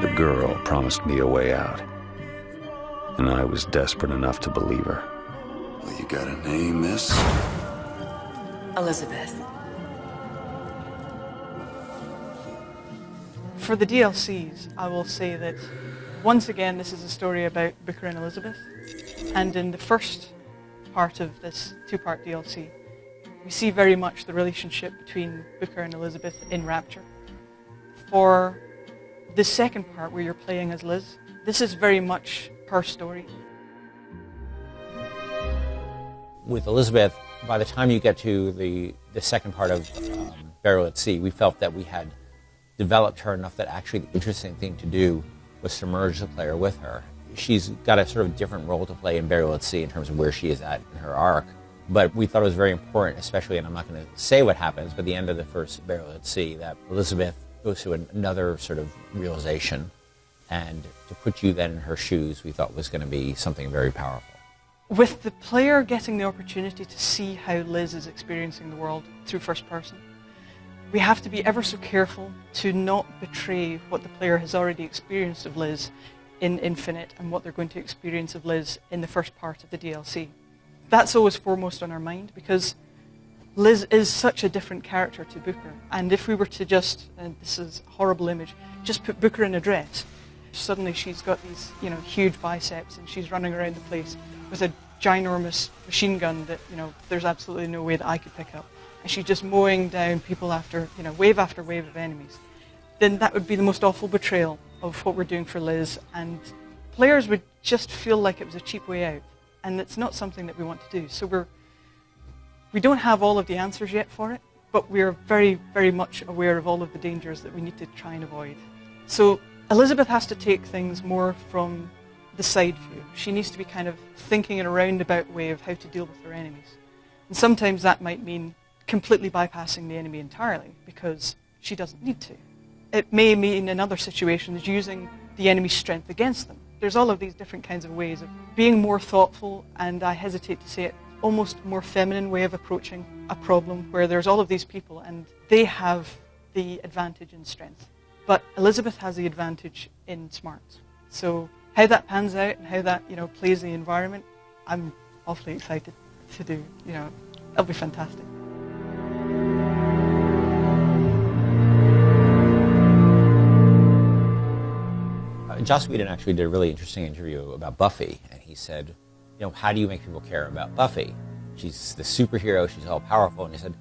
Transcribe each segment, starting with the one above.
The girl promised me a way out, and I was desperate enough to believe her. Well, you got a name, miss? Elizabeth. For the DLCs, I will say that once again this is a story about Booker and Elizabeth, and in the first part of this two-part DLC we see very much the relationship between Booker and Elizabeth in Rapture. For the second part where you're playing as Liz, this is very much her story. With Elizabeth, by the time you get to the second part of Burial at Sea, we felt that we had developed her enough that actually the interesting thing to do was submerge the player with her. She's got a sort of different role to play in Burial at Sea in terms of where she is at in her arc, but we thought it was very important, especially, and I'm not going to say what happens, but the end of the first Burial at Sea, that Elizabeth goes through another sort of realization, and to put you then in her shoes we thought was going to be something very powerful. With the player getting the opportunity to see how Liz is experiencing the world through first person, we have to be ever so careful to not betray what the player has already experienced of Liz in Infinite and what they're going to experience of Liz in the first part of the DLC. That's always foremost on our mind, because Liz is such a different character to Booker, and if we were to just, and this is a horrible image, just put Booker in a dress, suddenly she's got these, huge biceps and she's running around the place with a ginormous machine gun that, there's absolutely no way that I could pick up. And she's just mowing down people after wave of enemies. Then that would be the most awful betrayal of what we're doing for Liz, and players would just feel like it was a cheap way out, and it's not something that we want to do. So we don't have all of the answers yet for it, but we're very, very much aware of all of the dangers that we need to try and avoid. So Elizabeth has to take things more from the side view. She needs to be kind of thinking in a roundabout way of how to deal with her enemies. And sometimes that might mean completely bypassing the enemy entirely, because she doesn't need to. It may mean in other situations using the enemy's strength against them. There's all of these different kinds of ways of being more thoughtful, and I hesitate to say it, almost more feminine way of approaching a problem where there's all of these people and they have the advantage in strength. But Elizabeth has the advantage in smarts. So how that pans out and how that, plays the environment, I'm awfully excited to do. It'll be fantastic. Joss Whedon actually did a really interesting interview about Buffy, and he said, how do you make people care about Buffy? She's the superhero, she's all powerful, and he said,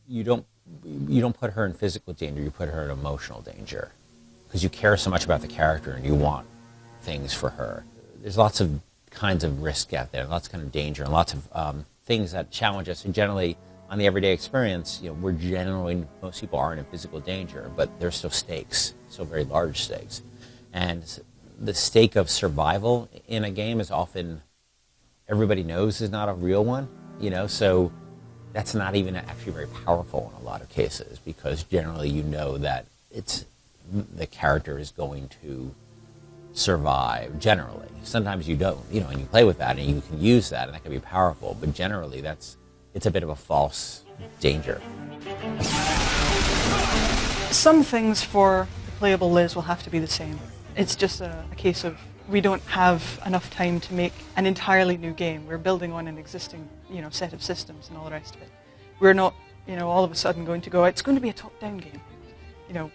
you don't put her in physical danger, you put her in emotional danger, because you care so much about the character and you want things for her. There's lots of kinds of risk out there, lots of kind of danger, and lots of things that challenge us, and generally on the everyday experience, most people aren't in physical danger, but there's still stakes, still very large stakes. And the stake of survival in a game is often, everybody knows is not a real one, so that's not even actually very powerful in a lot of cases, because generally that the character is going to survive, generally. Sometimes you don't, and you play with that and you can use that and that can be powerful, but generally it's a bit of a false danger. Some things for the playable Liz will have to be the same. It's just a case of we don't have enough time to make an entirely new game. We're building on an existing, set of systems and all the rest of it. We're not, all of a sudden going to go, it's going to be a top-down game.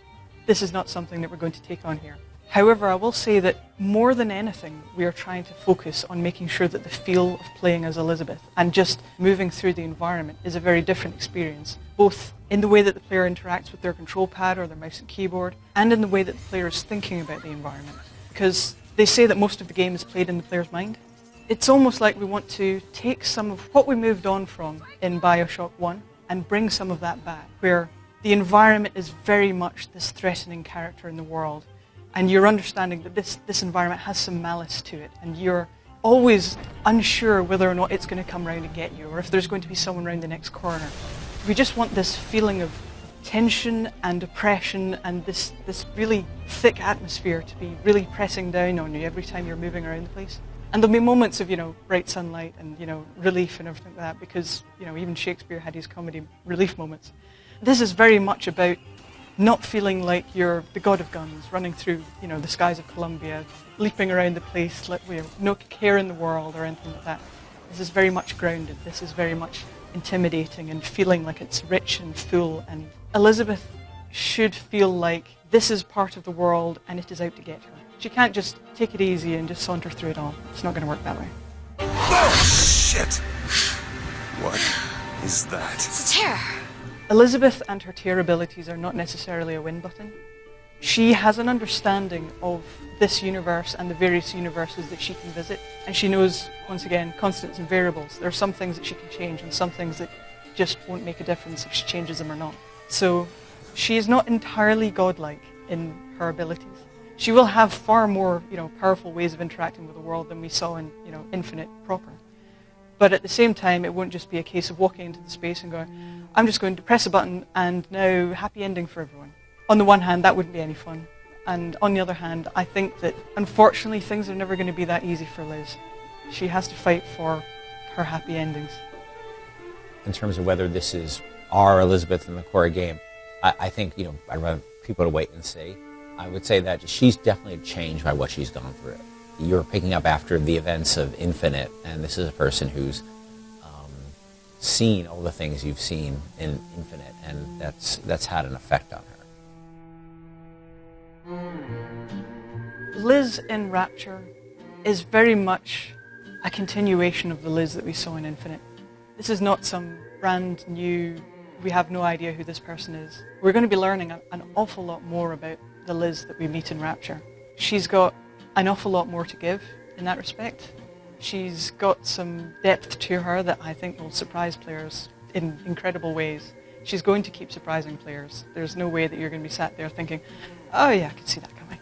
This is not something that we're going to take on here. However, I will say that more than anything, we are trying to focus on making sure that the feel of playing as Elizabeth and just moving through the environment is a very different experience, both in the way that the player interacts with their control pad or their mouse and keyboard, and in the way that the player is thinking about the environment. Because they say that most of the game is played in the player's mind. It's almost like we want to take some of what we moved on from in BioShock 1 and bring some of that back, where the environment is very much this threatening character in the world, and you're understanding that this environment has some malice to it, and you're always unsure whether or not it's going to come round and get you, or if there's going to be someone round the next corner. We just want this feeling of tension and oppression and this really thick atmosphere to be really pressing down on you every time you're moving around the place. And there'll be moments of, bright sunlight and, relief and everything like that, because, even Shakespeare had his comedy relief moments. This is very much about not feeling like you're the god of guns, running through, the skies of Columbia, leaping around the place, no care in the world or anything like that. This is very much grounded. This is very much intimidating and feeling like it's rich and full. And Elizabeth should feel like this is part of the world and it is out to get her. She can't just take it easy and just saunter through it all. It's not going to work that way. Oh, shit! What is that? It's a tear. Elizabeth and her tear abilities are not necessarily a win button. She has an understanding of this universe and the various universes that she can visit, and she knows, once again, constants and variables. There are some things that she can change and some things that just won't make a difference if she changes them or not. So she is not entirely godlike in her abilities. She will have far more, powerful ways of interacting with the world than we saw in, Infinite proper. But at the same time, it won't just be a case of walking into the space and going, I'm just going to press a button and now happy ending for everyone. On the one hand, that wouldn't be any fun. And on the other hand, I think that unfortunately things are never going to be that easy for Liz. She has to fight for her happy endings. In terms of whether this is our Elizabeth in the core game, I think, I'd rather people to wait and see. I would say that she's definitely changed by what she's gone through. You're picking up after the events of Infinite, and this is a person who's seen all the things you've seen in Infinite, and that's had an effect on her. Liz in Rapture is very much a continuation of the Liz that we saw in Infinite. This is not some brand new, we have no idea who this person is. We're going to be learning an awful lot more about the Liz that we meet in Rapture. She's got an awful lot more to give in that respect. She's got some depth to her that I think will surprise players in incredible ways. She's going to keep surprising players. There's no way that you're going to be sat there thinking, oh yeah, I can see that coming.